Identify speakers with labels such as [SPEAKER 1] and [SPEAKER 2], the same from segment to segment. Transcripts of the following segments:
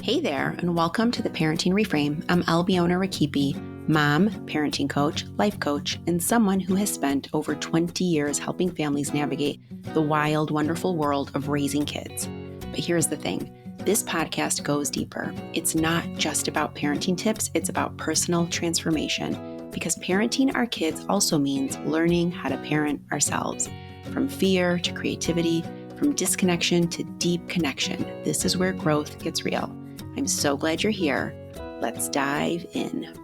[SPEAKER 1] Hey there, and welcome to the Parenting Reframe. I'm Albiona Rakipi, mom, parenting coach, life coach, and someone who has spent over 20 years helping families navigate the wild, wonderful world of raising kids. But here's the thing. This podcast goes deeper. It's not just about parenting tips, it's about personal transformation, because parenting our kids also means learning how to parent ourselves. From fear to creativity, from disconnection to deep connection, this is where growth gets real. I'm so glad you're here. Let's dive in.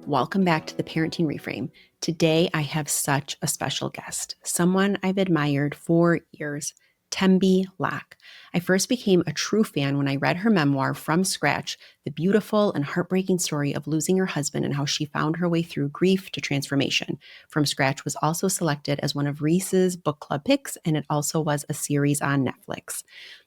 [SPEAKER 1] Welcome back to the Parenting Reframe. Today, I have such a special guest, someone I've admired for years, Tembi Locke. I first became a true fan when I read her memoir, From Scratch, the beautiful and heartbreaking story of losing her husband and how she found her way through grief to transformation. From Scratch was also selected as one of Reese's book club picks, and it also was a series on Netflix.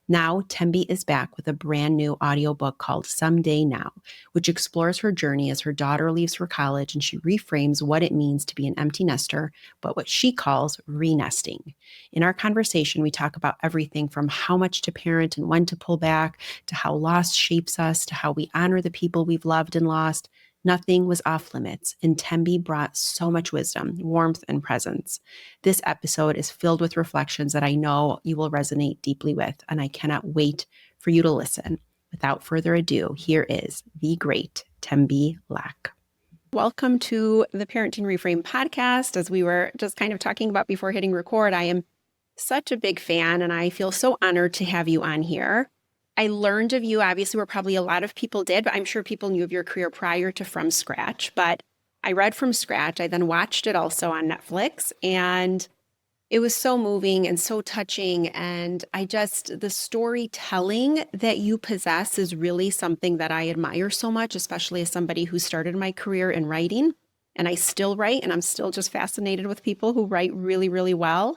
[SPEAKER 1] Now, Tembi is back with a brand new audiobook called Someday Now, which explores her journey as her daughter leaves for college and she reframes what it means to be an empty nester, but what she calls re-nesting. In our conversation, we talk about everything from how much to parent and when to pull back, to how loss shapes us, to how we honor the people we've loved and lost. Nothing was off limits, and Tembi brought so much wisdom, warmth, and presence. This episode is filled with reflections that I know you will resonate deeply with, and I cannot wait for you to listen. Without further ado, here is the great Tembi Locke. Welcome to the Parenting Reframe podcast. As we were just kind of talking about before hitting record, I am such a big fan, and I feel so honored to have you on here. I learned of you, obviously, where probably a lot of people did, but I'm sure people knew of your career prior to From Scratch. But I read From Scratch. I then watched it also on Netflix, and it was so moving and so touching. And the storytelling that you possess is really something that I admire so much, especially as somebody who started my career in writing. And I still write, and I'm still just fascinated with people who write really, really well.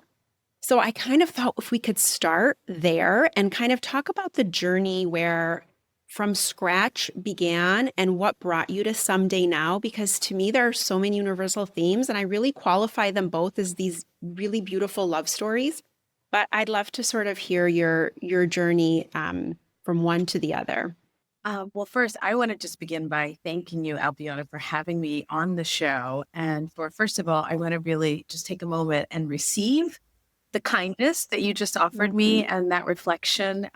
[SPEAKER 1] So I kind of thought if we could start there and kind of talk about the journey where From Scratch began and what brought you to Someday Now, because to me, there are so many universal themes and I really qualify them both as these really beautiful love stories. But I'd love to sort of hear your journey from one to the other.
[SPEAKER 2] Well, first, I want to just begin by thanking you, Albiona, for having me on the show. And first of all, I want to really just take a moment and receive the kindness that you just offered me and that reflection.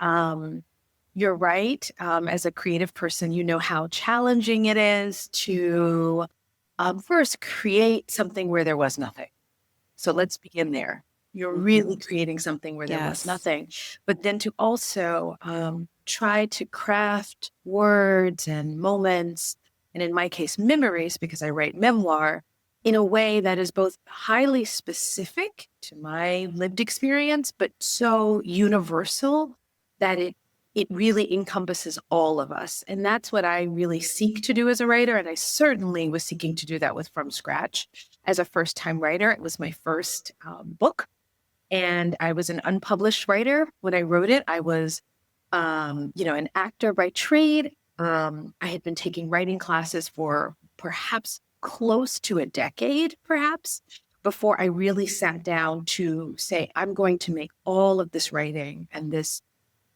[SPEAKER 2] You're right. As a creative person, you know how challenging it is to first create something where there was nothing. So let's begin there. You're really creating something where there was nothing, but then to also try to craft words and moments, and in my case, memories, because I write memoir, in a way that is both highly specific to my lived experience, but so universal that it really encompasses all of us. And that's what I really seek to do as a writer. And I certainly was seeking to do that with From Scratch. As a first-time writer, it was my first book. And I was an unpublished writer. When I wrote it, I was, an actor by trade. I had been taking writing classes for perhaps close to a decade, perhaps, before I really sat down to say, I'm going to make all of this writing and this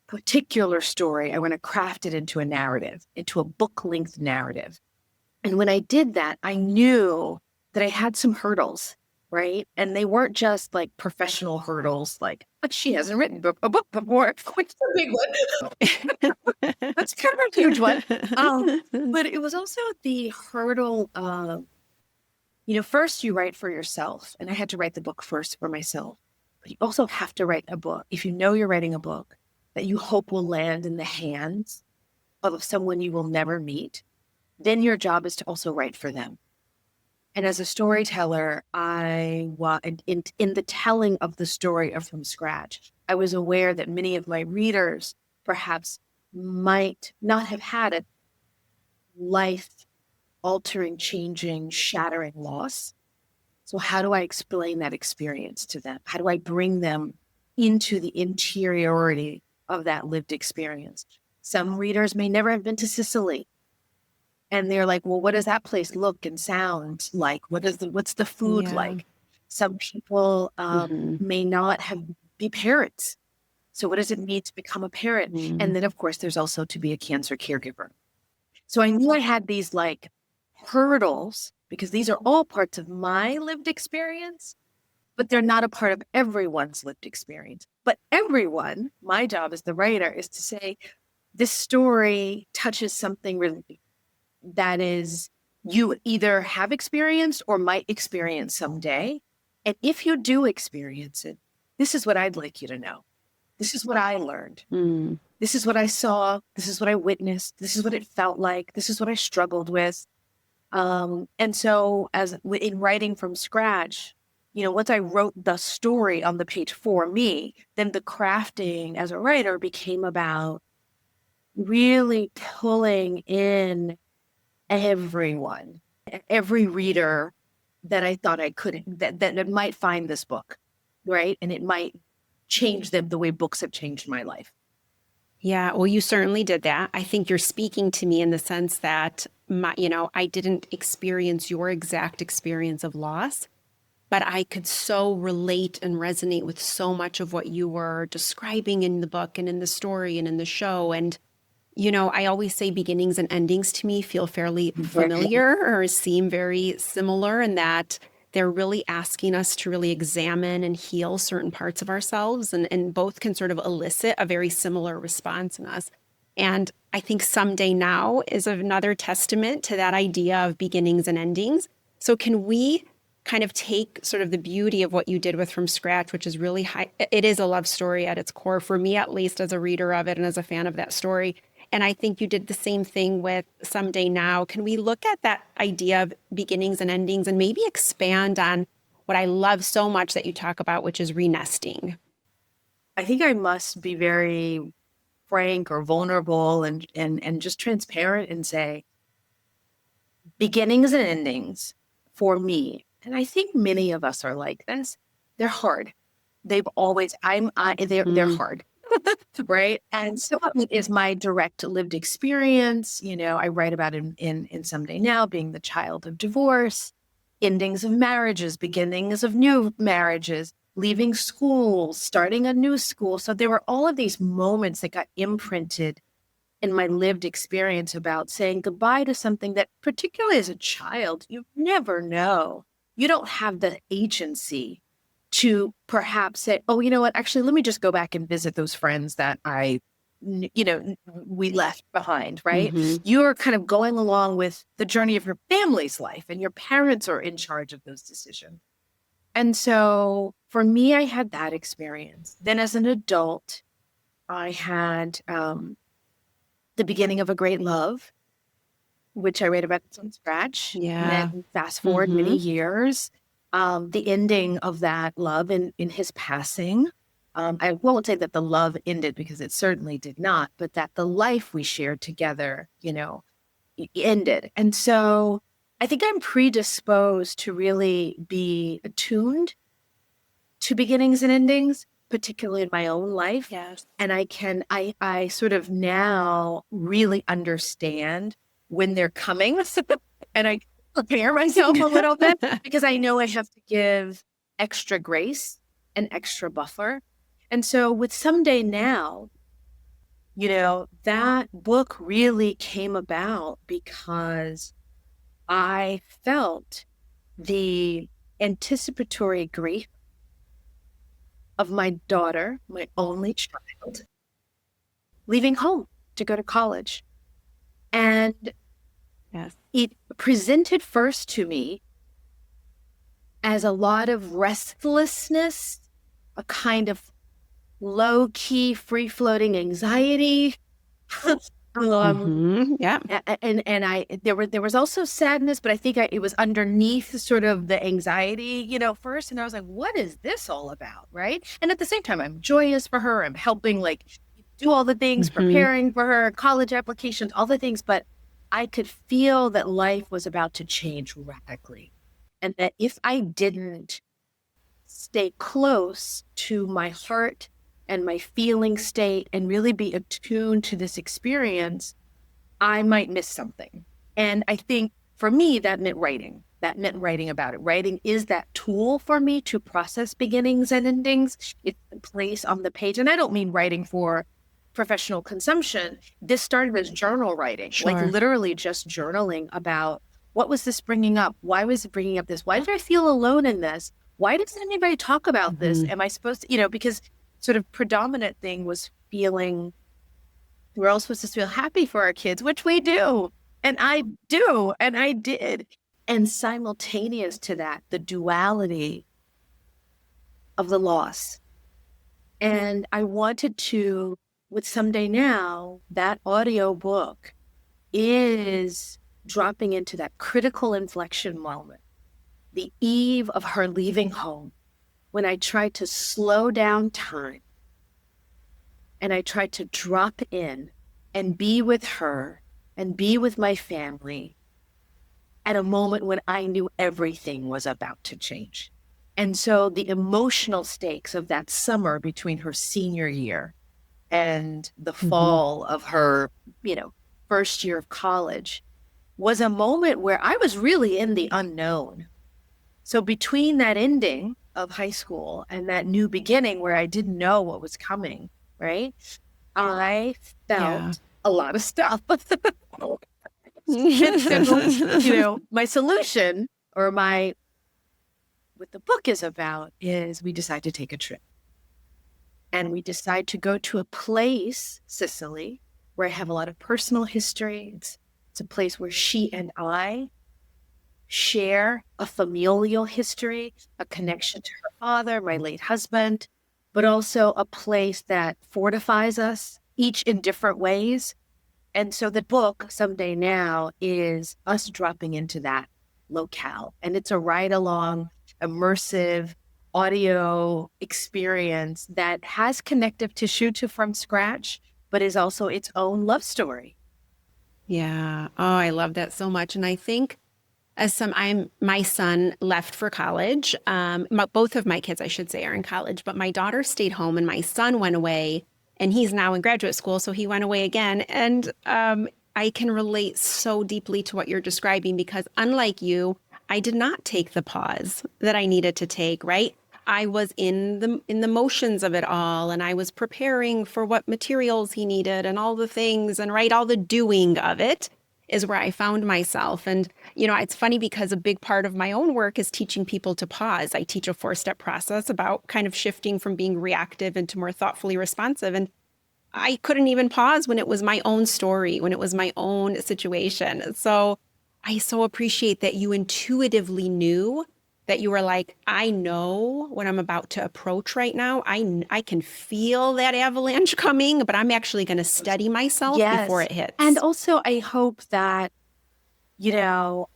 [SPEAKER 2] particular story, I want to craft it into a narrative, into a book-length narrative. And when I did that, I knew that I had some hurdles, right? And they weren't just like professional hurdles, like, but she hasn't written a book before, which is a big one. That's kind of a huge one. But it was also the hurdle of, first you write for yourself. And I had to write the book first for myself. But you also have to write a book. If you know you're writing a book that you hope will land in the hands of someone you will never meet, then your job is to also write for them. And as a storyteller, in the telling of the story of From Scratch, I was aware that many of my readers perhaps might not have had a life-altering, changing, shattering loss. So how do I explain that experience to them? How do I bring them into the interiority of that lived experience? Some readers may never have been to Sicily. And they're like, well, what does that place look and sound like? What's the food like? Some people may not be parents. So what does it mean to become a parent? And then, of course, there's also to be a cancer caregiver. So I knew I had these like hurdles because these are all parts of my lived experience, but they're not a part of everyone's lived experience. But everyone, my job as the writer is to say, this story touches something really that is you either have experienced or might experience someday. And if you do experience it, this is what I'd like you to know. This is what I learned. This is what I saw. This is what I witnessed. This is what it felt like. This is what I struggled with. And so in writing from scratch, once I wrote the story on the page for me, then the crafting as a writer became about really pulling in everyone, every reader that I thought I could, that might find this book, right? And it might change them the way books have changed my life.
[SPEAKER 1] Yeah, well, you certainly did that. I think you're speaking to me in the sense that, I didn't experience your exact experience of loss, but I could so relate and resonate with so much of what you were describing in the book and in the story and in the show. And I always say beginnings and endings to me feel fairly familiar or seem very similar in that they're really asking us to really examine and heal certain parts of ourselves. And both can sort of elicit a very similar response in us. And I think Someday Now is another testament to that idea of beginnings and endings. So can we kind of take sort of the beauty of what you did with From Scratch, which is really high. It is a love story at its core, for me at least, as a reader of it and as a fan of that story. And I think you did the same thing with Someday Now. Can we look at that idea of beginnings and endings and maybe expand on what I love so much that you talk about, which is renesting?
[SPEAKER 2] I think I must be very frank or vulnerable and just transparent and say beginnings and endings for me, and I think many of us are like this, they're hard. They've always, they're hard. Right. And some of it is my direct lived experience. I write about in Someday Now being the child of divorce, endings of marriages, beginnings of new marriages, leaving school, starting a new school. So there were all of these moments that got imprinted in my lived experience about saying goodbye to something that, particularly as a child, you never know. You don't have the agency to perhaps say, oh, you know what, actually, let me just go back and visit those friends that we left behind, right? You're kind of going along with the journey of your family's life, and your parents are in charge of those decisions. And so for me, I had that experience. Then as an adult, I had the beginning of a great love, which I write about from scratch.
[SPEAKER 1] Yeah.
[SPEAKER 2] And then fast forward many years, the ending of that love in his passing. I won't say that the love ended, because it certainly did not, but that the life we shared together, ended. And so I think I'm predisposed to really be attuned to beginnings and endings, particularly in my own life.
[SPEAKER 1] Yes.
[SPEAKER 2] And I sort of now really understand when they're coming. And I prepare myself a little bit, because I know I have to give extra grace and extra buffer. And so with Someday Now, that book really came about because I felt the anticipatory grief of my daughter, my only child, leaving home to go to college. And
[SPEAKER 1] Yes.
[SPEAKER 2] it presented first to me as a lot of restlessness, a kind of low-key, free-floating anxiety.
[SPEAKER 1] Yeah.
[SPEAKER 2] And there was also sadness, but I think it was underneath sort of the anxiety, first. And I was like, what is this all about? Right. And at the same time, I'm joyous for her. I'm helping do all the things, preparing for her, college applications, all the things. But I could feel that life was about to change radically. And that if I didn't stay close to my heart and my feeling state and really be attuned to this experience, I might miss something. And I think for me, that meant writing. that meant writing about it. Writing is that tool for me to process beginnings and endings. It's the place on the page. And I don't mean writing for professional consumption. This started as journal writing, like
[SPEAKER 1] Sure.
[SPEAKER 2] literally just journaling about what was this bringing up? Why was it bringing up this? Why did I feel alone in this? Why doesn't anybody talk about this?
[SPEAKER 1] Mhm.
[SPEAKER 2] Am I supposed to, you know, because sort of predominant thing was feeling we're all supposed to feel happy for our kids, which we do. And I do. And I did. And simultaneous to that, the duality of the loss. And I wanted to, with Someday Now, that audio book is dropping into that critical inflection moment, the eve of her leaving home, when I tried to slow down time and I tried to drop in and be with her and be with my family at a moment when I knew everything was about to change. And so the emotional stakes of that summer between her senior year and the fall of her, you know, first year of college was a moment where I was really in the unknown. So between that ending of high school and that new beginning where I didn't know what was coming, right? I
[SPEAKER 1] Yeah.
[SPEAKER 2] felt a lot of stuff. And so, you know, my solution or my, what the book is about is we decide to take a trip. And we decide to go to a place, Sicily, where I have a lot of personal history. It's a place where she and I share a familial history, a connection to her father, my late husband, but also a place that fortifies us, each in different ways. And so the book, Someday Now, is us dropping into that locale. And it's a ride-along, immersive audio experience that has connective tissue to From Scratch, but is also its own love story.
[SPEAKER 1] Yeah. Oh, I love that so much. And I think my son left for college. Both of my kids, I should say, are in college, but my daughter stayed home and my son went away and he's now in graduate school. So he went away again. And I can relate so deeply to what you're describing because unlike you, I did not take the pause that I needed to take, right? I was in the motions of it all and I was preparing for what materials he needed and all the things and all the doing of it is where I found myself. And, you know, it's funny because a big part of my own work is teaching people to pause. I teach a 4-step process about kind of shifting from being reactive into more thoughtfully responsive. And I couldn't even pause when it was my own story, when it was my own situation. So I so appreciate that you intuitively knew that you were like, I know what I'm about to approach right now. I can feel that avalanche coming, but I'm actually going to steady myself before
[SPEAKER 2] Yes.
[SPEAKER 1] it hits.
[SPEAKER 2] And also, I hope that, you know,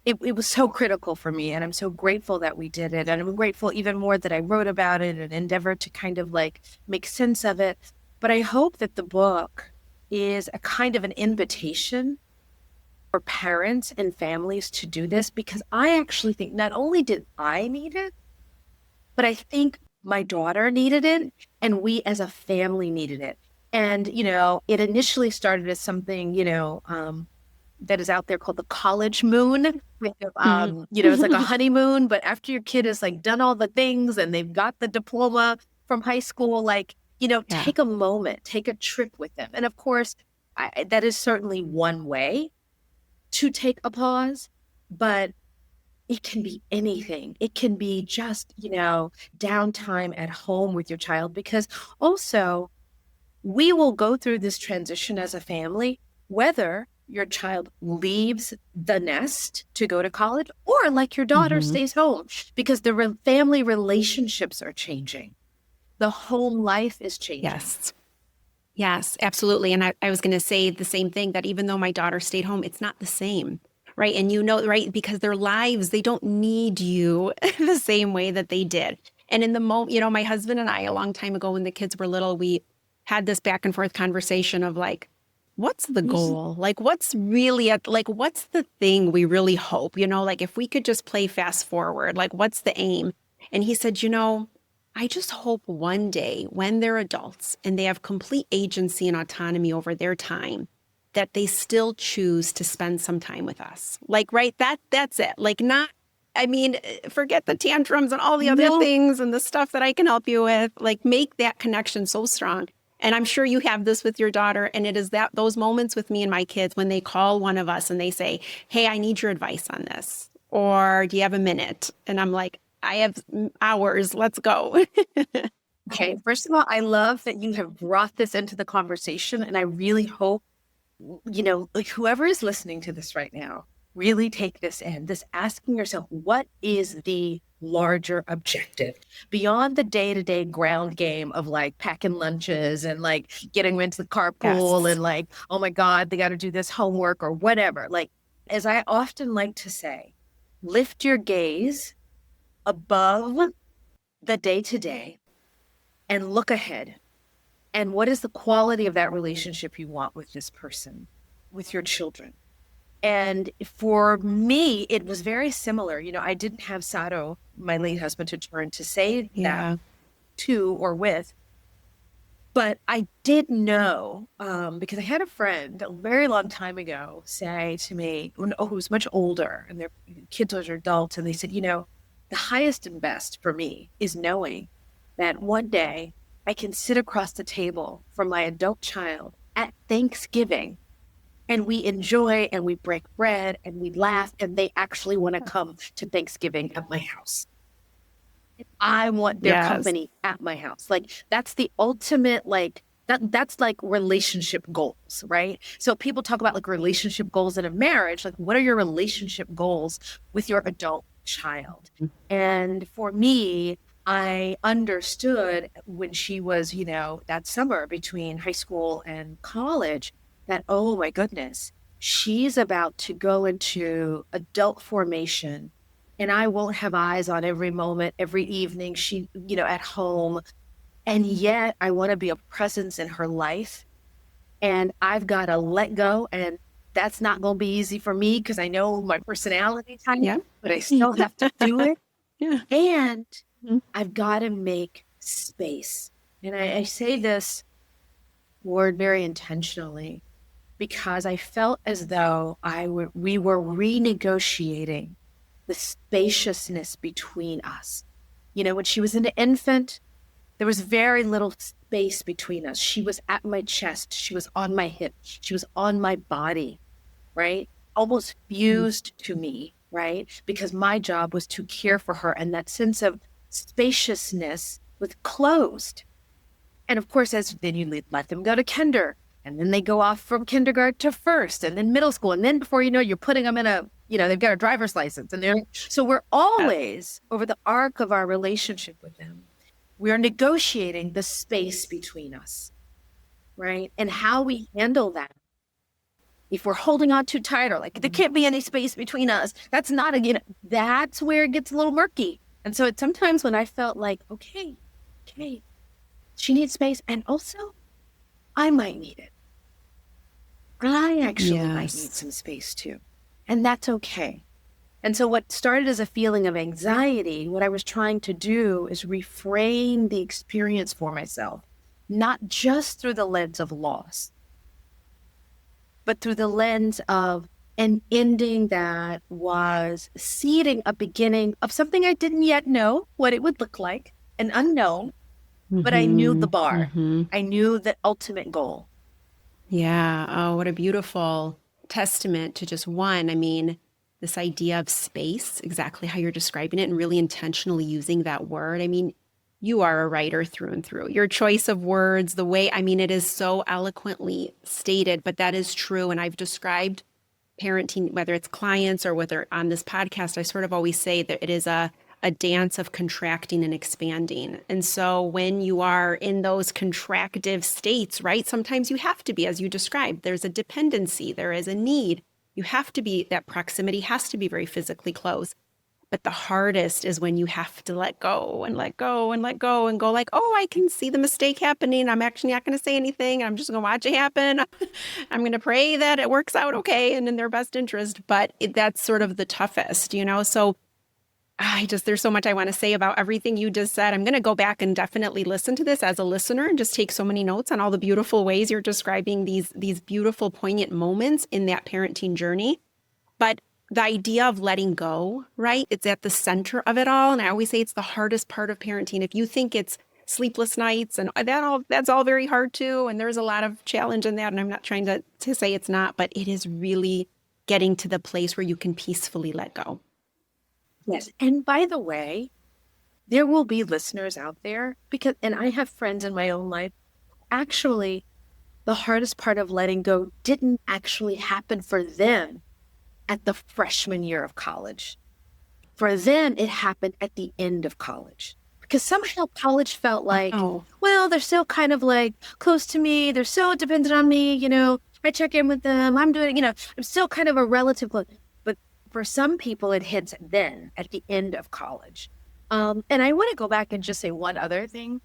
[SPEAKER 2] it was so critical for me. And I'm so grateful that we did it. And I'm grateful even more that I wrote about it and endeavored to kind of like make sense of it. But I hope that the book is a kind of an invitation for parents and families to do this, because I actually think not only did I need it, but I think my daughter needed it and we as a family needed it. And, you know, it initially started as something, you know, that is out there called the college moon. You know, it's like a honeymoon, but after your kid has like done all the things and they've got the diploma from high school, like, you know,
[SPEAKER 1] Yeah.
[SPEAKER 2] take a moment, take a trip with them. And of course, that is certainly one way to take a pause, but it can be anything. It can be just, you know, downtime at home with your child, because also we will go through this transition as a family, whether your child leaves the nest to go to college or like your daughter stays home, because the family relationships are changing. The home life is changing.
[SPEAKER 1] Yes. Yes, absolutely. And I was going to say the same thing, that even though my daughter stayed home, it's not the same. Right. And you know, right, because their lives, they don't need you the same way that they did. And in the moment, you know, my husband and I, a long time ago when the kids were little, we had this back and forth conversation of like, what's the goal? Like, what's really what's the thing we really hope, you know, like if we could just play fast forward, like, what's the aim? And he said, you know, I just hope one day when they're adults and they have complete agency and autonomy over their time, that they still choose to spend some time with us. Like, right, that's it. Like, not, I mean, forget the tantrums and all the other things and the stuff that I can help you with. Like, make that connection so strong. And I'm sure you have this with your daughter. And it is that those moments with me and my kids when they call one of us and they say, hey, I need your advice on this. Or do you have a minute? And I'm like, I have hours. Let's go.
[SPEAKER 2] Okay. First of all, I love that you have brought this into the conversation. And I really hope, like whoever is listening to this right now, really take this in, this asking yourself, what is the larger objective beyond the day-to-day ground game of like packing lunches and like getting into the carpool and like, oh my God, they got to do this homework or whatever. Like, as I often like to say, lift your gaze above the day-to-day and look ahead. And what is the quality of that relationship you want with this person, with your children? And for me, it was very similar. I didn't have Sato, my late husband, to turn to say that to or with. But I did know, because I had a friend a very long time ago say to me, who was much older, and their kids are adults, and they said, the highest and best for me is knowing that one day I can sit across the table from my adult child at Thanksgiving and we enjoy and we break bread and we laugh and they actually want to come to Thanksgiving at my house. I want their company at my house. Like that's the ultimate, like that's like relationship goals, right? So people talk about like relationship goals in a marriage. Like what are your relationship goals with your adult child? And for me, I understood when she was, that summer between high school and college that, oh my goodness, she's about to go into adult formation and I won't have eyes on every moment, every evening she, at home. And yet I want to be a presence in her life and I've got to let go. And that's not going to be easy for me because I know my personality type, but I still have to do it. And I've got to make space. And I say this word very intentionally because I felt as though we were renegotiating the spaciousness between us. When she was an infant, there was very little space between us. She was at my chest. She was on my hip. She was on my body, right? Almost fused to me, right? Because my job was to care for her. And that sense of spaciousness was closed. And of course, then you let them go to kinder. And then they go off from kindergarten to first and then middle school. And then before you know, you're putting them in they've got a driver's license. So we're always, over the arc of our relationship with them, we are negotiating the space between us, right? And how we handle that. If we're holding on too tight or like, there can't be any space between us, that's not that's where it gets a little murky. And so it's sometimes when I felt like, okay, she needs space. And also I might need it. I actually might need some space too. And that's okay. And so what started as a feeling of anxiety, what I was trying to do is reframe the experience for myself, not just through the lens of loss, but through the lens of an ending that was seeding a beginning of something I didn't yet know what it would look like, an unknown, but I knew the bar. I knew the ultimate goal.
[SPEAKER 1] Yeah. Oh, what a beautiful testament to just one. I mean, this idea of space, exactly how you're describing it and really intentionally using that word. I mean, you are a writer through and through. Your choice of words, the way, it is so eloquently stated, but that is true. And I've described parenting, whether it's clients or whether on this podcast, I sort of always say that it is a dance of contracting and expanding. And so when you are in those contractive states, right, sometimes you have to be, as you described, there's a dependency, there is a need. You have to be, that proximity has to be very physically close. But the hardest is when you have to let go and let go and let go and go like, oh, I can see the mistake happening. I'm actually not going to say anything. I'm just going to watch it happen. I'm going to pray that it works out okay and in their best interest. But that's sort of the toughest, So There's so much I want to say about everything you just said. I'm going to go back and definitely listen to this as a listener and just take so many notes on all the beautiful ways you're describing these beautiful, poignant moments in that parenting journey. But the idea of letting go, right? It's at the center of it all. And I always say it's the hardest part of parenting. If you think it's sleepless nights and that's all very hard too. And there's a lot of challenge in that. And I'm not trying to say it's not, but it is really getting to the place where you can peacefully let go.
[SPEAKER 2] Yes. And by the way, there will be listeners out there and I have friends in my own life. Actually, the hardest part of letting go didn't actually happen for them at the freshman year of college. For them, it happened at the end of college because somehow college felt like, well, they're still kind of like close to me. They're so dependent on me. I check in with them. I'm doing, I'm still kind of a relative close. But for some people, it hits then at the end of college. And I want to go back and just say one other thing,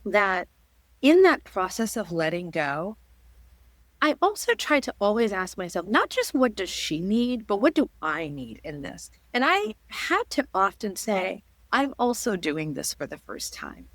[SPEAKER 2] that in that process of letting go, I also try to always ask myself, not just what does she need, but what do I need in this? And I had to often say, I'm also doing this for the first time.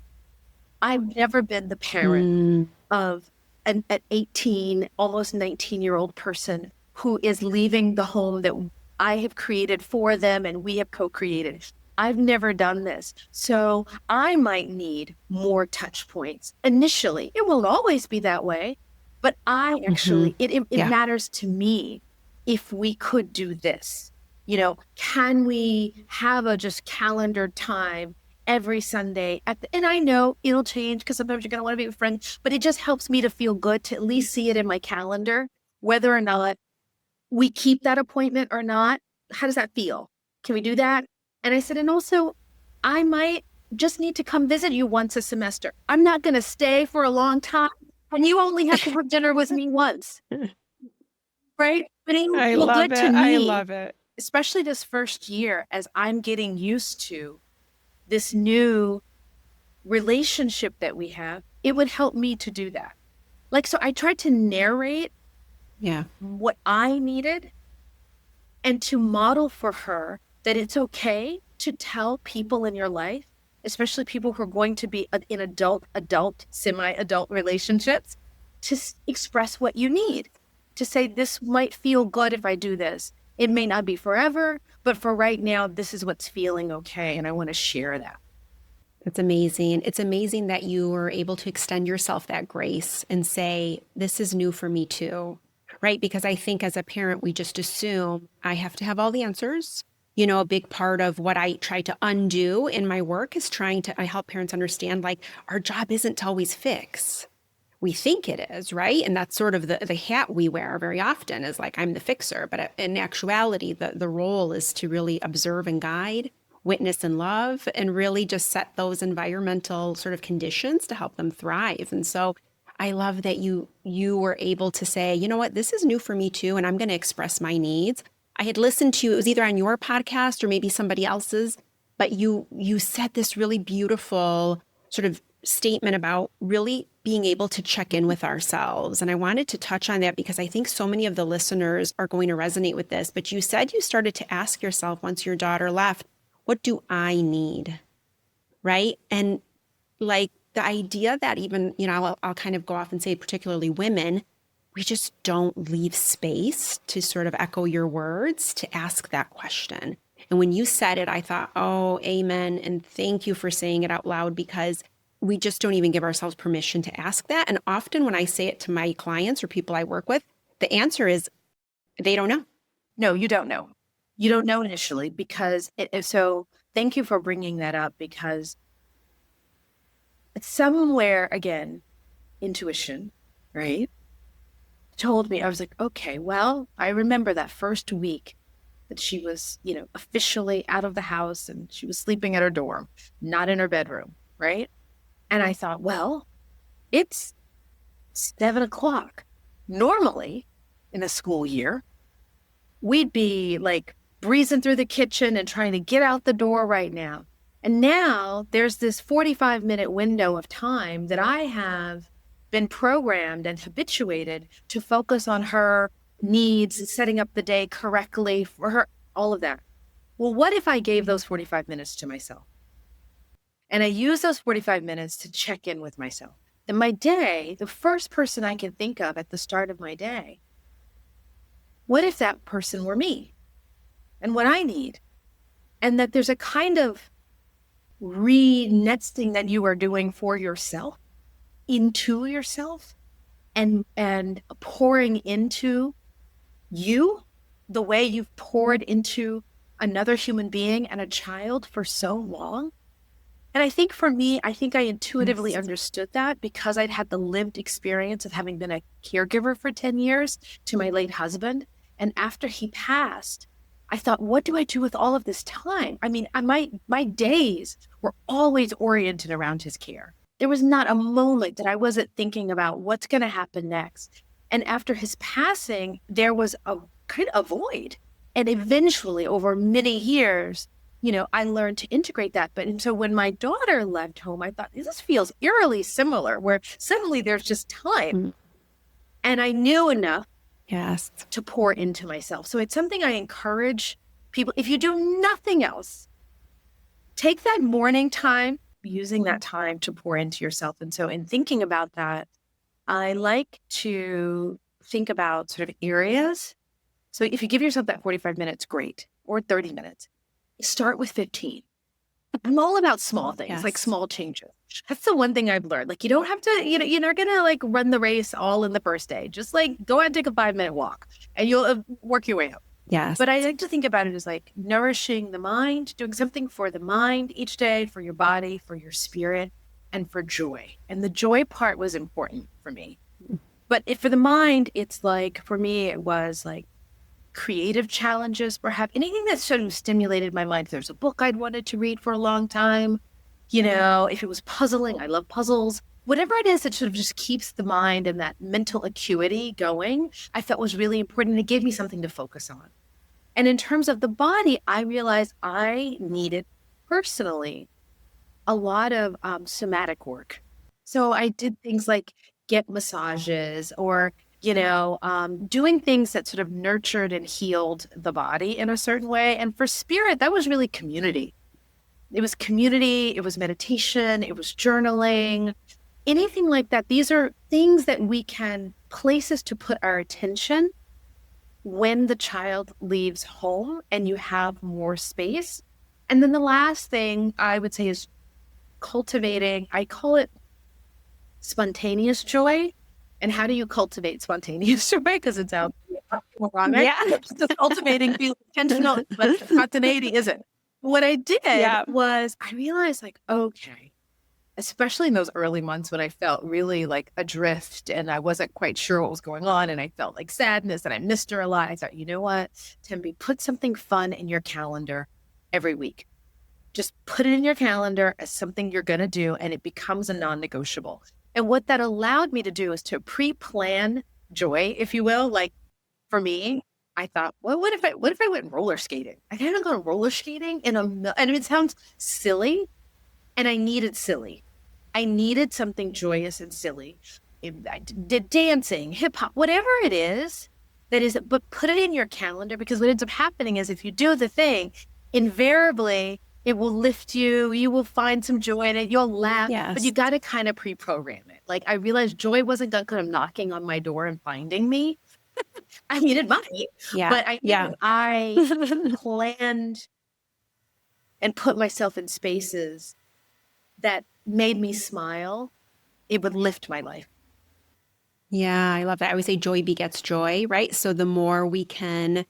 [SPEAKER 2] I've never been the parent of an 18, almost 19-year-old person who is leaving the home that I have created for them and we have co-created. I've never done this. So I might need more touch points. Initially, it won't always be that way, but I actually, it matters to me if we could do this. Can we have a just calendared time every Sunday and I know it'll change because sometimes you're going to want to be with friends, but it just helps me to feel good to at least see it in my calendar, whether or not we keep that appointment or not. How does that feel? Can we do that? And I said, and also I might just need to come visit you once a semester. I'm not going to stay for a long time and you only have to have dinner with me once. Right? But it will feel good to me.
[SPEAKER 1] I love it.
[SPEAKER 2] Especially this first year as I'm getting used to this new relationship that we have, it would help me to do that. So I tried to narrate what I needed and to model for her that it's okay to tell people in your life, especially people who are going to be in adult, semi-adult relationships, to express what you need. To say, this might feel good if I do this. It may not be forever, but for right now, this is what's feeling okay. And I want to share that.
[SPEAKER 1] That's amazing. It's amazing that you were able to extend yourself that grace and say, this is new for me too, right? Because I think as a parent, we just assume I have to have all the answers. A big part of what I try to undo in my work is I help parents understand, our job isn't to always fix. We think it is, right? And that's sort of the hat we wear very often is I'm the fixer. But in actuality, the role is to really observe and guide, witness and love, and really just set those environmental sort of conditions to help them thrive. And so I love that you were able to say, you know what, this is new for me too, and I'm going to express my needs. I had listened to, it was either on your podcast or maybe somebody else's, but you said this really beautiful sort of statement about really being able to check in with ourselves. And I wanted to touch on that because I think so many of the listeners are going to resonate with this. But you said you started to ask yourself once your daughter left, what do I need? Right? And the idea that even, I'll kind of go off and say particularly women, we just don't leave space to sort of echo your words to ask that question. And when you said it, I thought, oh, amen. And thank you for saying it out loud because we just don't even give ourselves permission to ask that. And often when I say it to my clients or people I work with, the answer is they don't know.
[SPEAKER 2] No, you don't know. You don't know initially because so thank you for bringing that up because it's somewhere, again, intuition, right? Told me, I was like, okay, well, I remember that first week that she was, officially out of the house and she was sleeping at her dorm, not in her bedroom, right? And I thought, well, it's 7:00. Normally in a school year, we'd be breezing through the kitchen and trying to get out the door right now. And now there's this 45-minute window of time that I have been programmed and habituated to focus on her needs, setting up the day correctly for her, all of that. well, what if I gave those 45 minutes to myself? And I use those 45 minutes to check in with myself. In my day, the first person I can think of at the start of my day, what if that person were me and what I need? And that there's a kind of re-nesting that you are doing for yourself, into yourself, and pouring into you the way you've poured into another human being and a child for so long. And I think for me, I think I intuitively understood that because I'd had the lived experience of having been a caregiver for 10 years to my late husband. And after he passed, I thought, what do I do with all of this time? I mean, my days were always oriented around his care. There was not a moment that I wasn't thinking about what's going to happen next. And after his passing, there was a kind of a void. And eventually, over many years, I learned to integrate that. And so when my daughter left home, I thought, this feels eerily similar, where suddenly there's just time. And I knew enough to pour into myself. So it's something I encourage people. If you do nothing else, take that morning time, using that time to pour into yourself. And so in thinking about that, I like to think about sort of areas. So if you give yourself that 45 minutes, great, or 30 minutes, start with 15. I'm all about small things, like small changes. That's the one thing I've learned. Like, you don't have to, you're not going to like run the race all in the first day. Just like go out and take a 5-minute walk and you'll work your way up.
[SPEAKER 1] Yes.
[SPEAKER 2] But I like to think about it as like nourishing the mind, doing something for the mind each day, for your body, for your spirit, and for joy. And the joy part was important for me. But for the mind, it's like, for me, it was like creative challenges, perhaps anything that sort of stimulated my mind. If there's a book I'd wanted to read for a long time, if it was puzzling, I love puzzles, whatever it is that sort of just keeps the mind and that mental acuity going, I felt was really important. It gave me something to focus on. And in terms of the body, I realized I needed personally a lot of somatic work. So I did things like get massages or doing things that sort of nurtured and healed the body in a certain way. And for spirit, that was really community. It was community, it was meditation, it was journaling, anything like that. These are things that we can, places to put our attention when the child leaves home and you have more space. And then the last thing I would say is cultivating, I call it spontaneous joy. And how do you cultivate spontaneous joy? Because it sounds wrong, right? Yeah. Just cultivating, being intentional, but spontaneity isn't. What I did was I realized like, okay, especially in those early months when I felt really like adrift and I wasn't quite sure what was going on and I felt like sadness and I missed her a lot. I thought, you know what, Tembi, put something fun in your calendar every week. Just put it in your calendar as something you're going to do and it becomes a non-negotiable. And what that allowed me to do is to pre-plan joy, if you will. Like for me, I thought, well, what if I went roller skating? I haven't gone roller skating and it sounds silly, and I needed silly. I needed something joyous and silly. I did dancing, hip hop, whatever it is that is, but put it in your calendar, because what ends up happening is if you do the thing, invariably it will lift you. You will find some joy in it. You'll laugh, but you got to kind of pre-program it. Like I realized joy wasn't going to come knocking on my door and finding me. I needed money, but I planned and put myself in spaces that made me smile. It would lift my life.
[SPEAKER 1] Yeah, I love that. I always say joy begets joy, right? So the more we can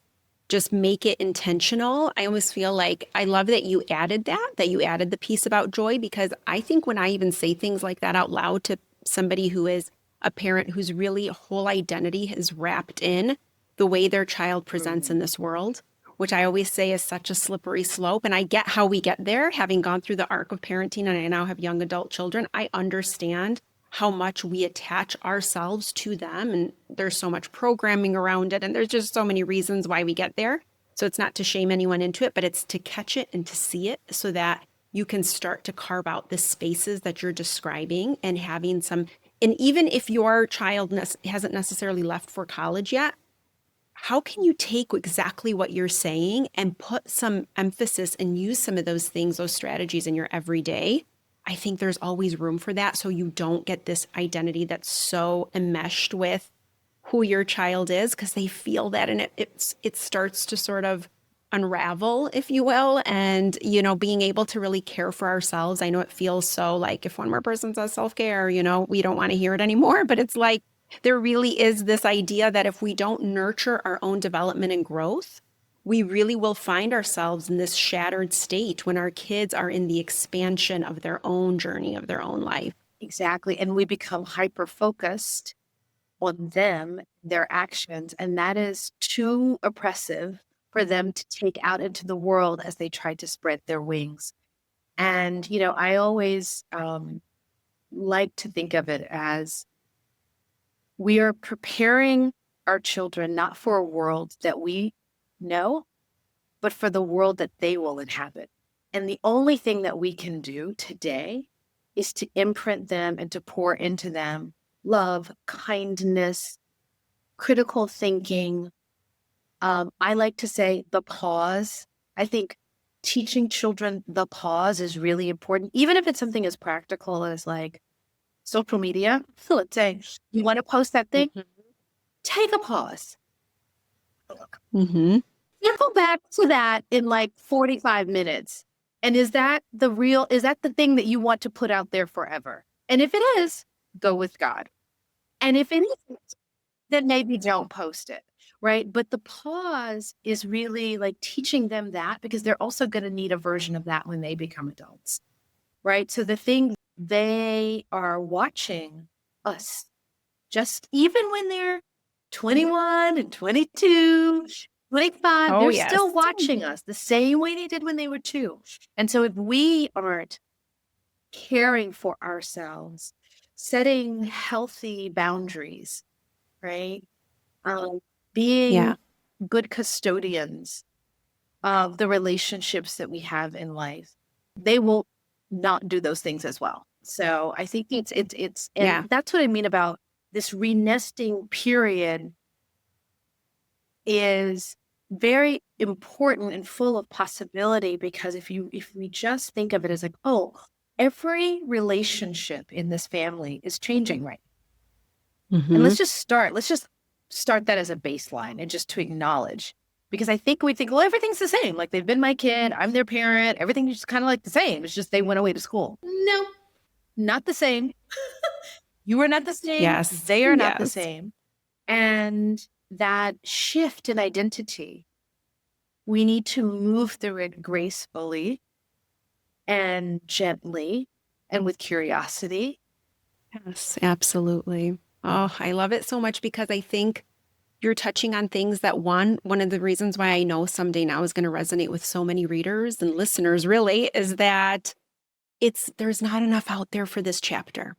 [SPEAKER 1] just make it intentional. I almost feel like I love that you added that you added the piece about joy, because I think when I even say things like that out loud to somebody who is a parent whose really whole identity is wrapped in the way their child presents in this world, which I always say is such a slippery slope. And I get how we get there, having gone through the arc of parenting, and I now have young adult children. I understand how much we attach ourselves to them. And there's so much programming around it. And there's just so many reasons why we get there. So it's not to shame anyone into it, but it's to catch it and to see it so that you can start to carve out the spaces that you're describing and having some. And even if your child hasn't necessarily left for college yet, how can you take exactly what you're saying and put some emphasis and use some of those things, those strategies in your everyday? I think there's always room for that, so you don't get this identity that's so enmeshed with who your child is, because they feel that, and it starts to sort of unravel, if you will. And being able to really care for ourselves. I know it feels so like, if one more person says self-care, we don't want to hear it anymore, but it's like there really is this idea that if we don't nurture our own development and growth, we really will find ourselves in this shattered state when our kids are in the expansion of their own journey, of their own life.
[SPEAKER 2] Exactly. And we become hyper-focused on them, their actions, and that is too oppressive for them to take out into the world as they try to spread their wings. And, I always like to think of it as we are preparing our children not for a world that we know, but for the world that they will inhabit. And the only thing that we can do today is to imprint them and to pour into them love, kindness, critical thinking. I like to say the pause. I think teaching children the pause is really important, even if it's something as practical as like social media. So let's say you want to post that thing, take a pause.
[SPEAKER 1] Mm-hmm.
[SPEAKER 2] Circle back to that in like 45 minutes. And is that the thing that you want to put out there forever? And if it is, go with God. And if it isn't, then maybe don't post it, right? But the pause is really like teaching them that, because they're also going to need a version of that when they become adults, right? So the thing they are watching us, just even when they're 21 and 22, 25,
[SPEAKER 1] Oh,
[SPEAKER 2] they're
[SPEAKER 1] yes.
[SPEAKER 2] still watching us the same way they did when they were 2. And so if we aren't caring for ourselves, setting healthy boundaries, right? Being good custodians of the relationships that we have in life, they will not do those things as well. So I think and that's what I mean about this renesting period is very important and full of possibility, because if we just think of it as like, oh, every relationship in this family is changing right. And let's just start that as a baseline and just to acknowledge, because I think we think, well, everything's the same. Like, they've been my kid, I'm their parent, everything's just kind of like the same. It's just they went away to school. No, not the same. You are not the same.
[SPEAKER 1] Yes.
[SPEAKER 2] They are not the same. And that shift in identity, we need to move through it gracefully and gently and with curiosity.
[SPEAKER 1] Yes, absolutely. Oh, I love it so much, because I think you're touching on things that one of the reasons why I know Someday Now is going to resonate with so many readers and listeners really is that there's not enough out there for this chapter.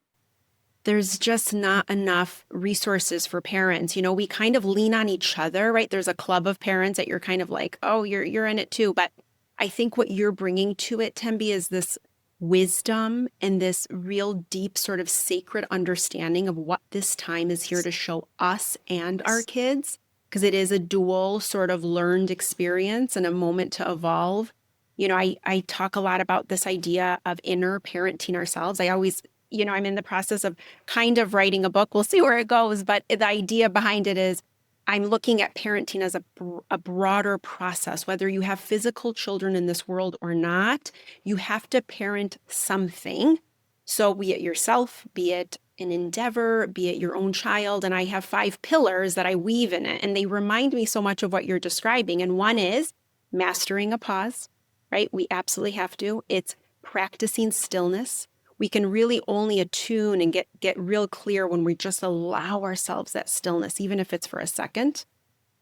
[SPEAKER 1] There's just not enough resources for parents. We kind of lean on each other, right? There's a club of parents that you're kind of like, oh, you're in it too. But I think what you're bringing to it, Tembi, is this wisdom and this real deep sort of sacred understanding of what this time is here to show us and our kids, because it is a dual sort of learned experience and a moment to evolve. I talk a lot about this idea of inner parenting ourselves. I always, I'm in the process of kind of writing a book. We'll see where it goes. But the idea behind it is I'm looking at parenting as a broader process. Whether you have physical children in this world or not, you have to parent something. So be it yourself, be it an endeavor, be it your own child. And I have 5 pillars that I weave in it. And they remind me so much of what you're describing. And one is mastering a pause, right? We absolutely have to. It's practicing stillness. We can really only attune and get real clear when we just allow ourselves that stillness, even if it's for a second.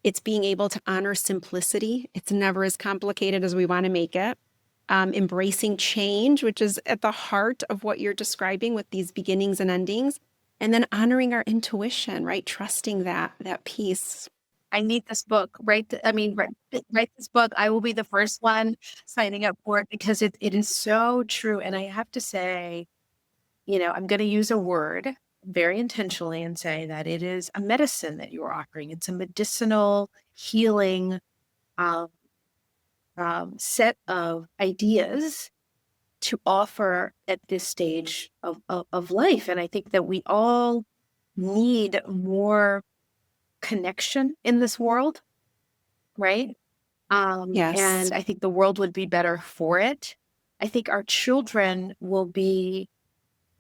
[SPEAKER 1] It's being able to honor simplicity. It's never as complicated as we want to make it. Embracing change, which is at the heart of what you're describing with these beginnings and endings. And then honoring our intuition, right? Trusting that piece.
[SPEAKER 2] I need this book, right? Write this book. I will be the first one signing up for it, because it is so true. And I have to say, I'm going to use a word very intentionally and say that it is a medicine that you're offering. It's a medicinal healing um, set of ideas to offer at this stage of life. And I think that we all need more connection in this world, right?
[SPEAKER 1] Yes.
[SPEAKER 2] And I think the world would be better for it. I think our children will be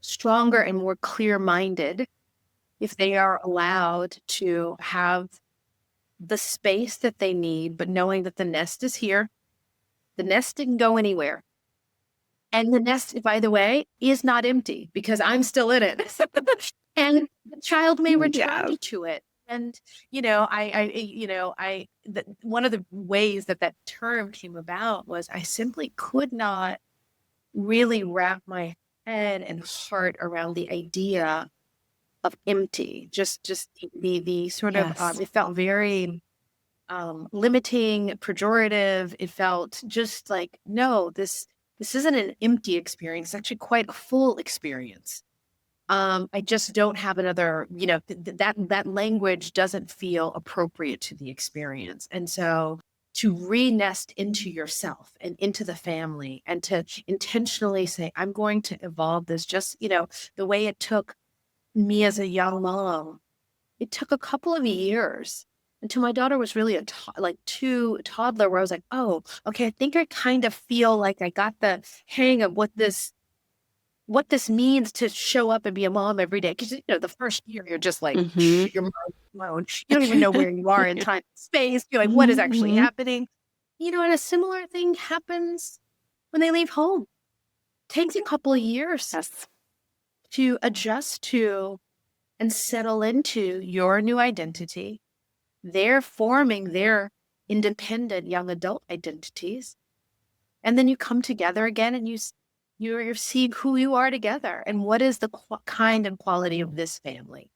[SPEAKER 2] stronger and more clear-minded if they are allowed to have the space that they need, but knowing that the nest is here. The nest didn't go anywhere. And the nest, by the way, is not empty because I'm still in it. And the child may
[SPEAKER 1] Yeah.
[SPEAKER 2] return to it. And, one of the ways that that term came about was I simply could not really wrap my head and heart around the idea of empty. Just the sort of,
[SPEAKER 1] Yes.
[SPEAKER 2] it felt very limiting, pejorative. It felt just like, no, this isn't an empty experience. It's actually quite a full experience. I just don't have another, that language doesn't feel appropriate to the experience. And so to re-nest into yourself and into the family and to intentionally say, I'm going to evolve this just, the way it took me as a young mom, it took a couple of years until my daughter was really toddler, where I was like, oh, okay, I think I kind of feel like I got the hang of what this means to show up and be a mom every day. Because, the first year you're just like,
[SPEAKER 1] Mm-hmm.
[SPEAKER 2] your mind blown. You don't even know where you are in time and space. You're like, what is actually
[SPEAKER 1] Mm-hmm.
[SPEAKER 2] happening? And a similar thing happens when they leave home. It takes a couple of years
[SPEAKER 1] Yes.
[SPEAKER 2] to adjust to and settle into your new identity. They're forming their independent young adult identities. And then you come together again and you're seeing who you are together and what is the kind and quality of this family.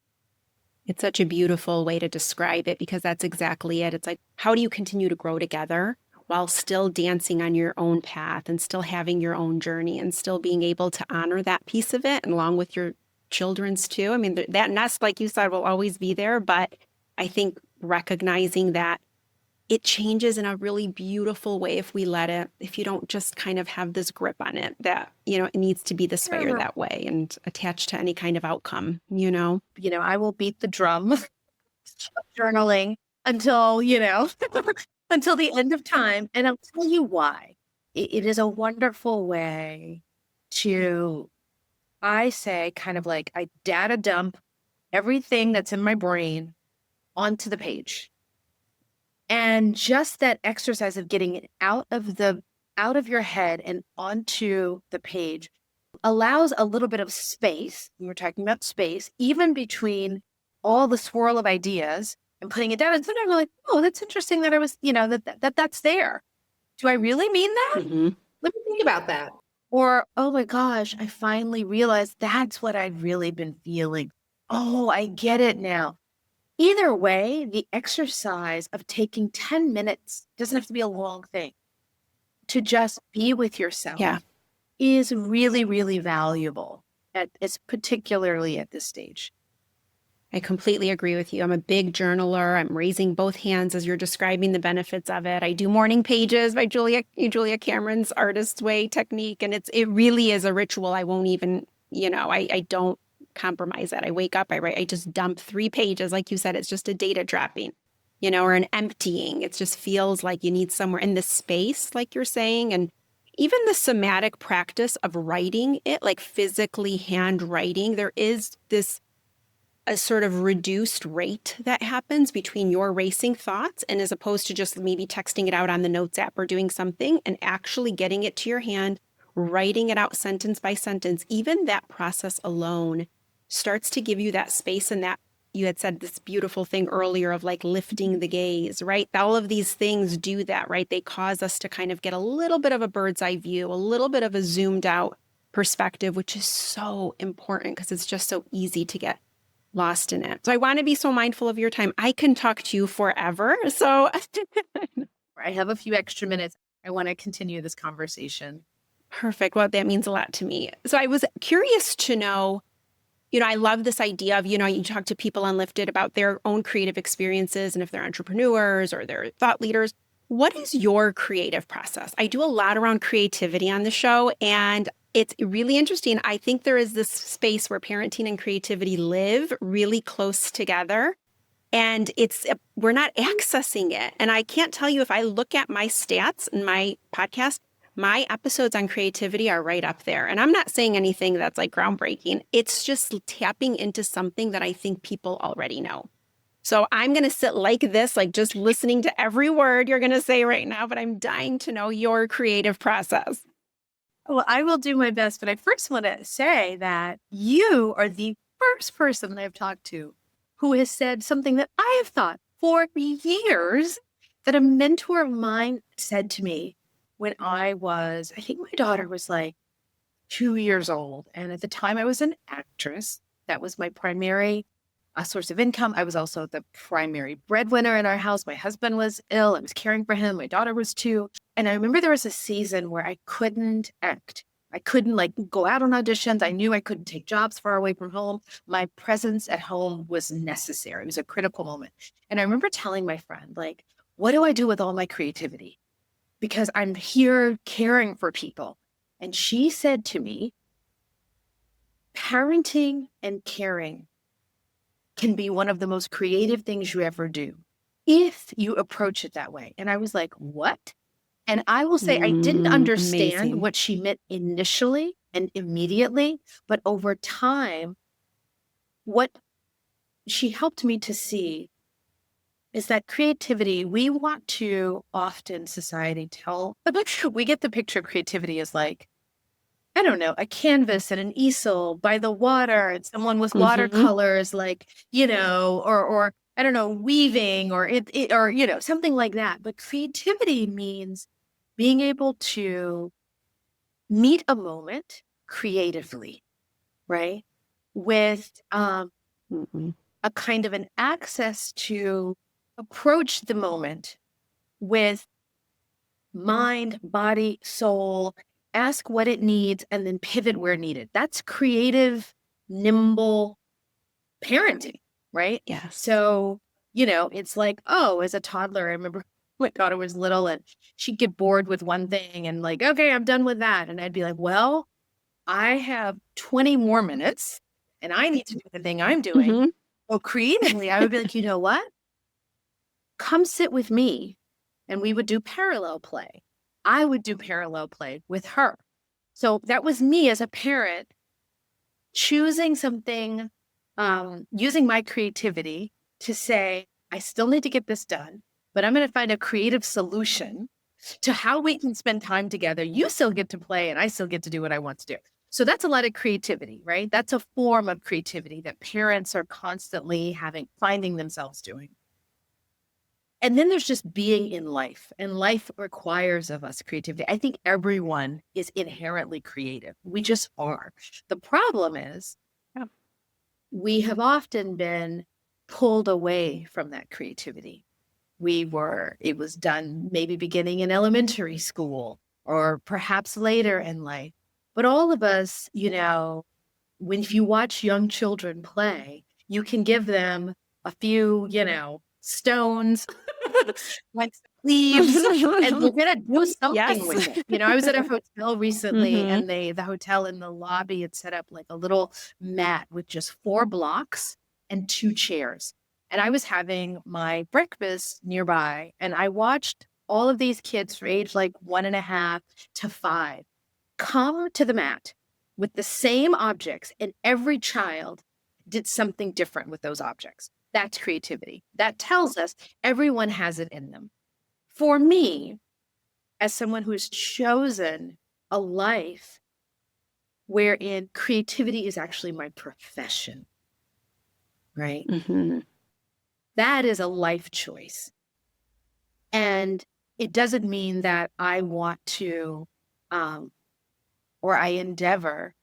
[SPEAKER 1] It's such a beautiful way to describe it because that's exactly it. It's like, how do you continue to grow together while still dancing on your own path and still having your own journey and still being able to honor that piece of it and along with your children's too? I mean, that nest, like you said, will always be there, but I think recognizing that it changes in a really beautiful way if we let it, if you don't just kind of have this grip on it, that, it needs to be this way or that way and attached to any kind of outcome.
[SPEAKER 2] I will beat the drum of journaling until, until the end of time. And I'll tell you why. It is a wonderful way to, I say, kind of like I data dump everything that's in my brain onto the page. And just that exercise of getting it out of your head and onto the page allows a little bit of space. We were talking about space, even between all the swirl of ideas and putting it down. And sometimes I'm like, oh, that's interesting that I was, that's there. Do I really mean that?
[SPEAKER 1] Mm-hmm.
[SPEAKER 2] Let me think about that. Or, oh my gosh, I finally realized that's what I've really been feeling. Oh, I get it now. Either way, the exercise of taking 10 minutes, doesn't have to be a long thing, to just be with yourself
[SPEAKER 1] Yeah.
[SPEAKER 2] is really, really valuable, particularly at this stage.
[SPEAKER 1] I completely agree with you. I'm a big journaler. I'm raising both hands as you're describing the benefits of it. I do morning pages by Julia Cameron's Artist Way technique. And it really is a ritual. I won't even, I don't compromise that. I wake up, I write, I just dump 3 pages. Like you said, it's just a data dropping, or an emptying. It just feels like you need somewhere in the space, like you're saying. And even the somatic practice of writing it, like physically handwriting, there is a sort of reduced rate that happens between your racing thoughts and as opposed to just maybe texting it out on the notes app or doing something and actually getting it to your hand, writing it out sentence by sentence. Even that process alone starts to give you that space, and that you had said this beautiful thing earlier of like lifting the gaze, right? All of these things do that, right? They cause us to kind of get a little bit of a bird's eye view, a little bit of a zoomed out perspective, which is so important because it's just so easy to get lost in it. So I want to be so mindful of your time. I can talk to you forever. So
[SPEAKER 2] I have a few extra minutes. I want to continue this conversation.
[SPEAKER 1] Perfect. Well, that means a lot to me. So I was curious to know, I love this idea of, you talk to people on Lifted about their own creative experiences and if they're entrepreneurs or they're thought leaders. What is your creative process? I do a lot around creativity on the show, and it's really interesting. I think there is this space where parenting and creativity live really close together, and we're not accessing it. And I can't tell you, if I look at my stats in my podcast, my episodes on creativity are right up there. And I'm not saying anything that's like groundbreaking. It's just tapping into something that I think people already know. So I'm going to sit like this, like just listening to every word you're going to say right now, but I'm dying to know your creative process.
[SPEAKER 2] Well, I will do my best, but I first want to say that you are the first person that I've talked to who has said something that I have thought for years, that a mentor of mine said to me when I think my daughter was like 2 years old. And at the time I was an actress. That was my primary source of income. I was also the primary breadwinner in our house. My husband was ill. I was caring for him. My daughter was 2. And I remember there was a season where I couldn't act. I couldn't go out on auditions. I knew I couldn't take jobs far away from home. My presence at home was necessary. It was a critical moment. And I remember telling my friend, what do I do with all my creativity? Because I'm here caring for people. And she said to me, parenting and caring can be one of the most creative things you ever do if you approach it that way. And I was like, what? And I will say, I didn't understand
[SPEAKER 1] amazing.
[SPEAKER 2] what she meant initially and immediately, but over time, what she helped me to see is that creativity, we want to often, society we get the picture of creativity as I don't know, a canvas and an easel by the water and someone with watercolors, or I don't know, weaving or something like that. But creativity means being able to meet a moment creatively, right? With a kind of an access to approach the moment with mind, body, soul, ask what it needs, and then pivot where needed. That's creative, nimble parenting, right?
[SPEAKER 1] Yes.
[SPEAKER 2] So, it's as a toddler, I remember my daughter was little and she'd get bored with one thing and okay, I'm done with that. And I'd be like, well, I have 20 more minutes and I need to do the thing I'm doing. Well, creatively, I would be like, you know what? Come sit with me. And we would do parallel play. I would do parallel play with her. So that was me as a parent choosing something, using my creativity to say, I still need to get this done, but I'm going to find a creative solution to how we can spend time together. You still get to play and I still get to do what I want to do. So that's a lot of creativity, right? That's a form of creativity that parents are constantly finding themselves doing. And then there's just being in life, and life requires of us creativity. I think everyone is inherently creative. We just are. The problem is we have often been pulled away from that creativity. It was done maybe beginning in elementary school or perhaps later in life. But all of us, if you watch young children play, you can give them a few, stones, leaves, and we're going to do something with it. I was at a hotel recently and the hotel in the lobby had set up a little mat with just 4 blocks and 2 chairs. And I was having my breakfast nearby and I watched all of these kids from age 1.5 to 5 come to the mat with the same objects, and every child did something different with those objects. That's creativity. That tells us everyone has it in them. For me, as someone who has chosen a life wherein creativity is actually my profession, right? That is a life choice. And it doesn't mean that I want to, or I endeavor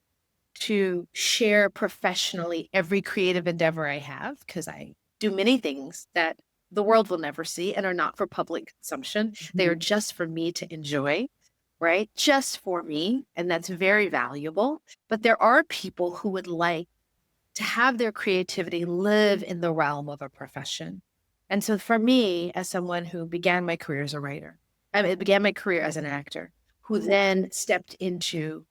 [SPEAKER 2] to share professionally every creative endeavor I have, because I do many things that the world will never see and are not for public consumption. They are just for me to enjoy, right? Just for me. And that's very valuable. But there are people who would like to have their creativity live in the realm of a profession. And so for me, as someone who began my career as a writer, began my career as an actor, who then stepped into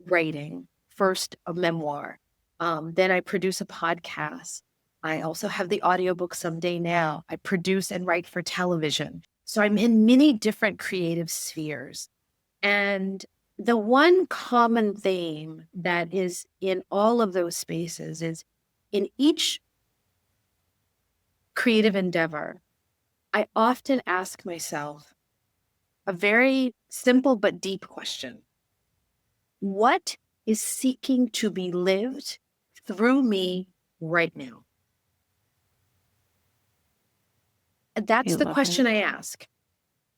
[SPEAKER 2] writing, first a memoir, then I produce a podcast. I also have the audiobook Someday Now. I produce and write for television. So I'm in many different creative spheres. And the one common theme that is in all of those spaces is in each creative endeavor, I often ask myself a very simple but deep question. What is seeking to be lived through me right now? That's the question I ask.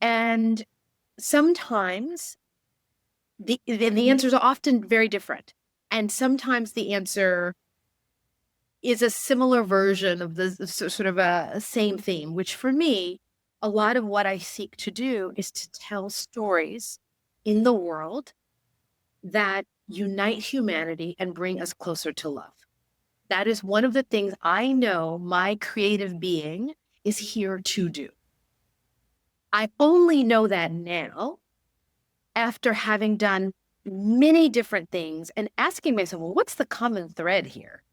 [SPEAKER 2] And sometimes the answers are often very different. And sometimes the answer is a similar version of the sort of a same theme, which for me, a lot of what I seek to do is to tell stories in the world that unite humanity and bring us closer to love. That is one of the things I know my creative being is here to do. I only know that now after having done many different things and asking myself, well, what's the common thread here?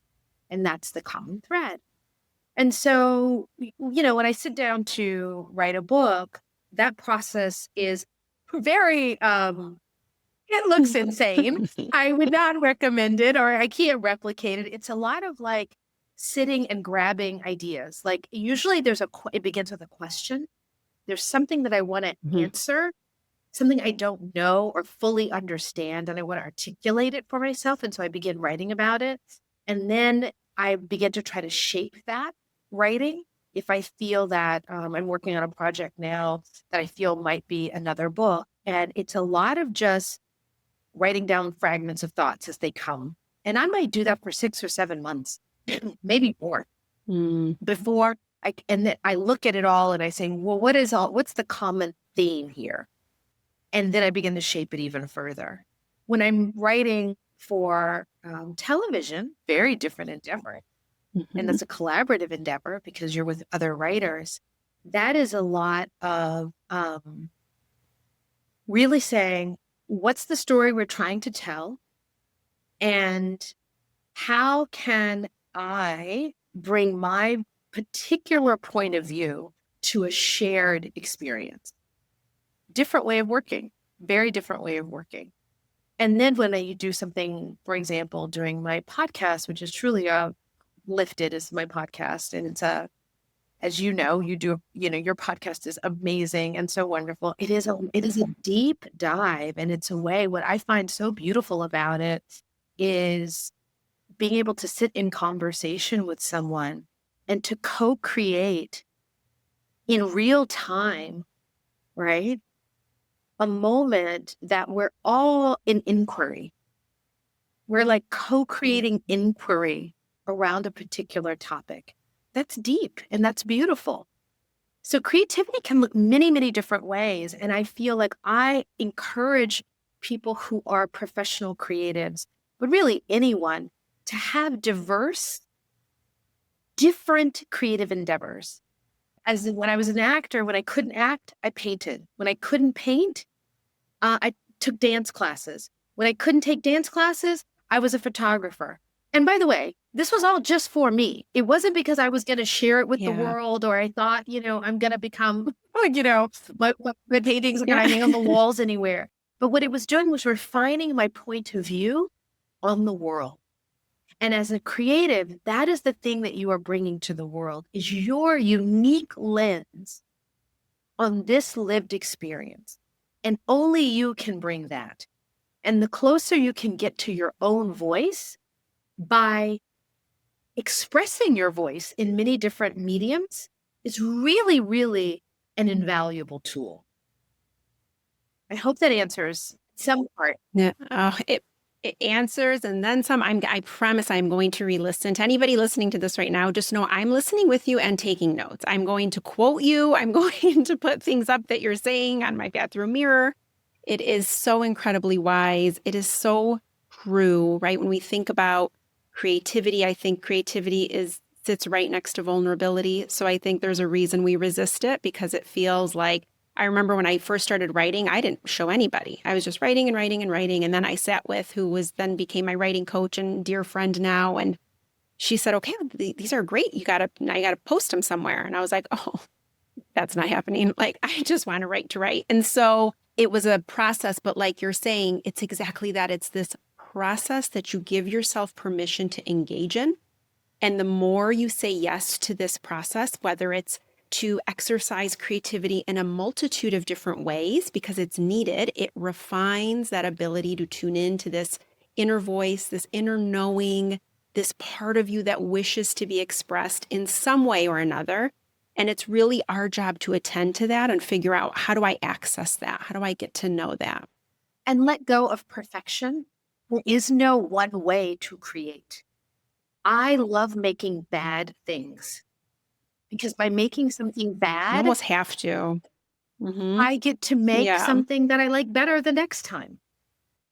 [SPEAKER 2] And that's the common thread. And so, when I sit down to write a book, that process is very, it looks insane. I would not recommend it, or I can't replicate it. It's a lot of like sitting and grabbing ideas. Like usually it begins with a question. There's something that I want to answer, something I don't know or fully understand, and I want to articulate it for myself. And so I begin writing about it. And then I begin to try to shape that writing. If I feel that I'm working on a project now that I feel might be another book. And it's a lot of just writing down fragments of thoughts as they come. And I might do that for 6 or 7 months, maybe more, before then I look at it all and I say, well, what's the common theme here? And then I begin to shape it even further. When I'm writing for television, very different endeavor. And that's a collaborative endeavor because you're with other writers. That is a lot of really saying, what's the story we're trying to tell? And how can I bring my particular point of view to a shared experience? Different way of working, very different way of working. And then when I do something, for example, during my podcast, which is truly Lifted is my podcast. And it's as you know, your podcast is amazing and so wonderful. It is a deep dive. And it's a way, what I find so beautiful about it is being able to sit in conversation with someone and to co-create in real time, right? A moment that we're all in inquiry. We're like co-creating inquiry around a particular topic. That's deep and that's beautiful. So creativity can look many, many different ways. And I feel like I encourage people who are professional creatives, but really anyone, to have diverse, different creative endeavors. As when I was an actor, when I couldn't act, I painted. When I couldn't paint, I took dance classes. When I couldn't take dance classes, I was a photographer. And by the way, this was all just for me. It wasn't because I was going to share it with the world, or I thought, I'm going to become, my paintings are going to hang on the walls anywhere. But what it was doing was refining my point of view on the world. And as a creative, that is the thing that you are bringing to the world, is your unique lens on this lived experience. And only you can bring that. And the closer you can get to your own voice by expressing your voice in many different mediums is really, really an invaluable tool. I hope that answers some part.
[SPEAKER 1] Yeah. It answers and then some. I promise I'm going to re-listen. To anybody listening to this right now, just know I'm listening with you and taking notes. I'm going to quote you. I'm going to put things up that you're saying on my bathroom mirror. It is so incredibly wise. It is so true, right? When we think about creativity. I think creativity sits right next to vulnerability. So I think there's a reason we resist it, because it feels like, I remember when I first started writing, I didn't show anybody. I was just writing and writing and writing. And then I sat with who was then became my writing coach and dear friend now. And she said, okay, these are great. Now you gotta post them somewhere. And I was like, oh, that's not happening. Like, I just want to write to write. And so it was a process, but like you're saying, it's exactly that. It's this process that you give yourself permission to engage in. And the more you say yes to this process, whether it's to exercise creativity in a multitude of different ways because it's needed, it refines that ability to tune into this inner voice, this inner knowing, this part of you that wishes to be expressed in some way or another. And it's really our job to attend to that and figure out, how do I access that? How do I get to know that?
[SPEAKER 2] And let go of perfection. There is no one way to create. I love making bad things because by making something
[SPEAKER 1] You
[SPEAKER 2] bad,
[SPEAKER 1] almost have to. Mm-hmm.
[SPEAKER 2] I get to make
[SPEAKER 1] Yeah.
[SPEAKER 2] something that I like better the next time.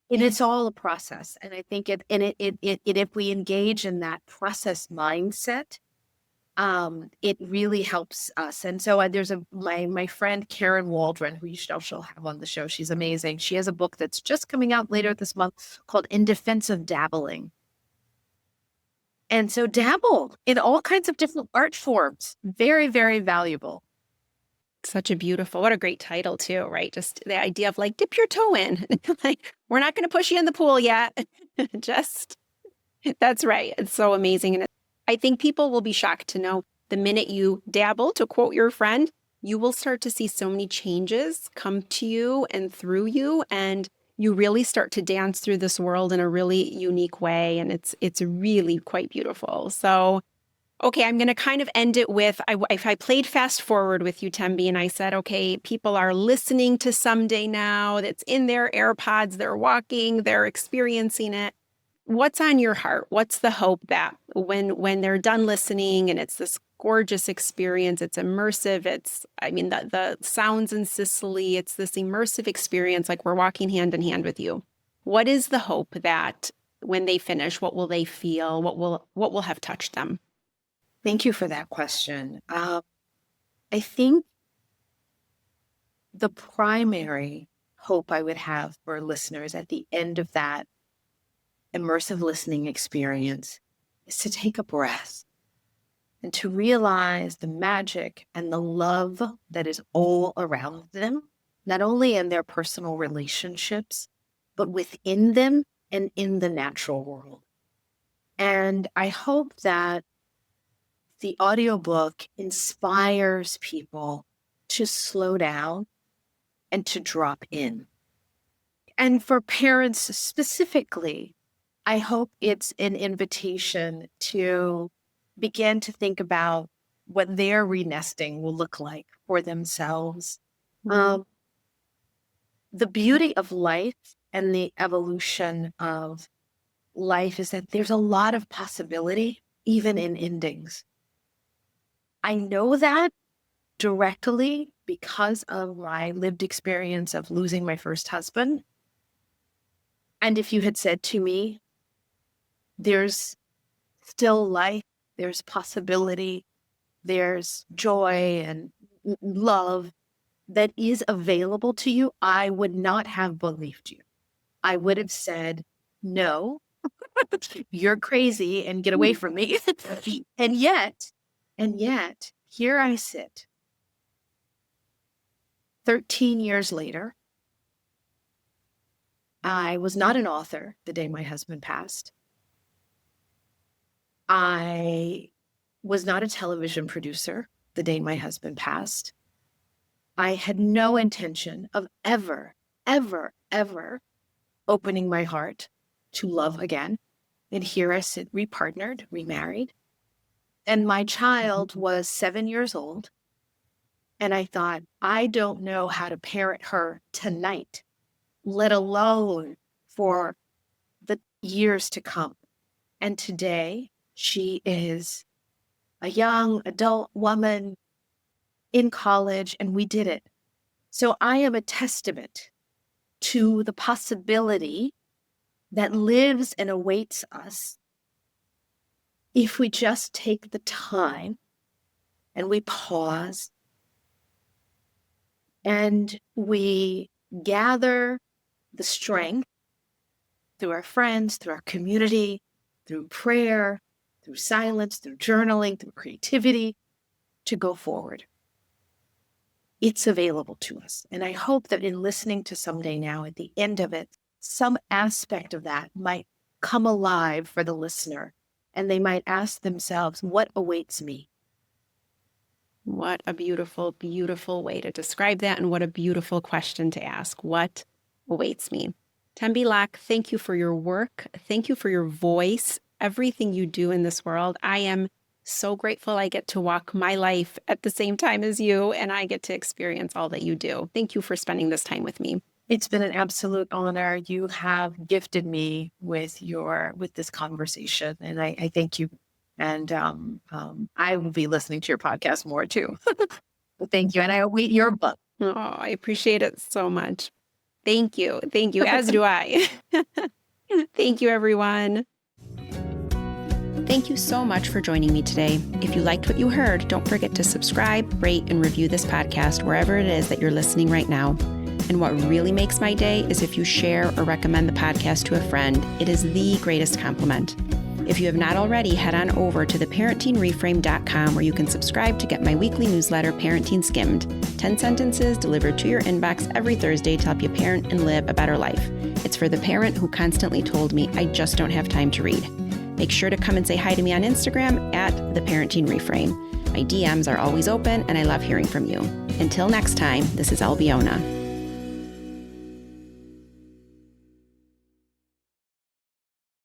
[SPEAKER 2] And it's all a process. And I think if we engage in that process mindset, it really helps us. And so there's my friend Karen Waldron, who you should also have on the show. She's amazing. She has a book that's just coming out later this month called In Defense of Dabbling. And so dabble in all kinds of different art forms. Very, very valuable.
[SPEAKER 1] What a great title too, right? Just the idea of like, dip your toe in. Like, we're not going to push you in the pool yet. That's right. It's so amazing. And I think people will be shocked to know the minute you dabble, to quote your friend, you will start to see so many changes come to you and through you. And you really start to dance through this world in a really unique way. And it's really quite beautiful. So, okay, I'm going to kind of end it with, if I played fast forward with you, Tembi, and I said, okay, people are listening to Someday now, that's in their AirPods, they're walking, they're experiencing it. What's on your heart? What's the hope that when they're done listening and it's this gorgeous experience, it's immersive, the sounds in Sicily, it's this immersive experience, like we're walking hand in hand with you. What is the hope that when they finish, what will they feel? What will have touched them?
[SPEAKER 2] Thank you for that question. I think the primary hope I would have for listeners at the end of that immersive listening experience is to take a breath and to realize the magic and the love that is all around them, not only in their personal relationships, but within them and in the natural world. And I hope that the audiobook inspires people to slow down and to drop in. And for parents specifically, I hope it's an invitation to begin to think about what their renesting will look like for themselves. The beauty of life and the evolution of life is that there's a lot of possibility, even in endings. I know that directly because of my lived experience of losing my first husband. And if you had said to me, there's still life, there's possibility, there's joy and love that is available to you, I would not have believed you. I would have said, no, you're crazy and get away from me. And yet, here I sit 13 years later. I was not an author the day my husband passed. I was not a television producer the day my husband passed. I had no intention of ever, ever, ever opening my heart to love again. And here I sit, repartnered, remarried. And my child was 7 years old. And I thought, I don't know how to parent her tonight, let alone for the years to come. And today, she is a young adult woman in college, and we did it. So I am a testament to the possibility that lives and awaits us if we just take the time and we pause and we gather the strength through our friends, through our community, through prayer, through silence, through journaling, through creativity, to go forward. It's available to us. And I hope that in listening to Someday Now, at the end of it, some aspect of that might come alive for the listener, and they might ask themselves, what awaits me?
[SPEAKER 1] What a beautiful, beautiful way to describe that, and what a beautiful question to ask. What awaits me? Tembi Locke, thank you for your work. Thank you for your voice, everything you do in this world. I am so grateful I get to walk my life at the same time as you, and I get to experience all that you do. Thank you for spending this time with me.
[SPEAKER 2] It's been an absolute honor. You have gifted me with this conversation, and I thank you. And I will be listening to your podcast more too. Thank you. And I await your book.
[SPEAKER 1] Oh, I appreciate it so much. Thank you. Thank you, as do I. Thank you, everyone. Thank you so much for joining me today. If you liked what you heard, don't forget to subscribe, rate, and review this podcast wherever it is that you're listening right now. And what really makes my day is if you share or recommend the podcast to a friend. It is the greatest compliment. If you have not already, head on over to theparentingreframe.com where you can subscribe to get my weekly newsletter, Parenting Skimmed. 10 sentences delivered to your inbox every Thursday to help you parent and live a better life. It's for the parent who constantly told me, I just don't have time to read. Make sure to come and say hi to me on Instagram at theparentingreframe. My DMs are always open and I love hearing from you. Until next time, this is Albiona.